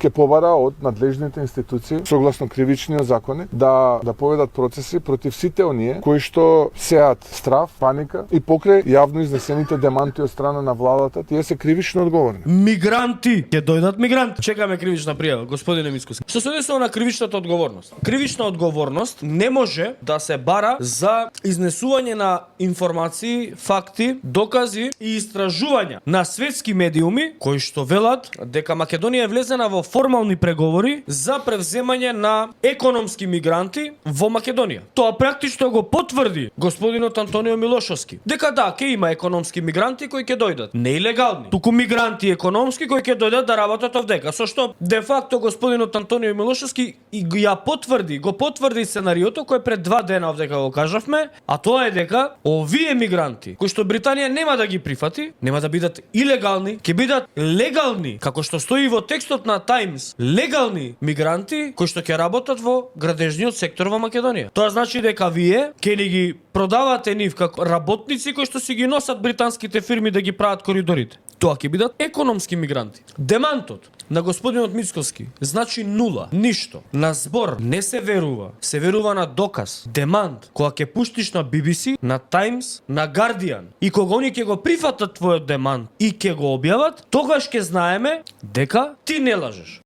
ќе побара од надлежните институции согласно кривичниот закони да поведат процеси против сите оние кои што сеат страв, паника и покрај јавно изнесените деманти од страна на владата, тие се кривично одговорни. Мигранти, ќе дојдат мигранти. Чекаме кривична пријава, господине Мицкоски. Што се однесува на кривичната одговорност? Кривична одговорност не може да се бара за изнесување на информации, факти, докази и истражувања на светски медиуми кои што велат дека Македонија е влезена во формални преговори за превземање на економски мигранти во Македонија. Тоа практично го потврди господинот Антонио Милошовски. Дека да, ќе има економски мигранти кои ќе дојдат, не и легални, туку мигранти економски кои ќе дојдат да работат овдека. Со што де факто господинот Антонио Милошовски и го потврди сценариото кој пред 2 дена овдека го кажавме, а тоа е дека овие мигранти кои што Британија нема да ги прифати, нема да бидат илегални, ќе бидат легални, како што стои во текстот на Times, легални мигранти кои што ќе работат во градежниот сектор во Македонија. Тоа значи дека вие ќе ни ги продавате нив како работници кои што си ги носат британските фирми да ги прават коридорите. Тоа ќе бидат економски мигранти. Демантот на господинот Мицкоски значи нула, ништо. На збор не се верува на доказ. Демант, кога ќе пуштиш на BBC, на Times, на Guardian и кога они ќе го прифатат твојот демант и ќе го објават, тогаш ќе знаеме дека ти не лажеш.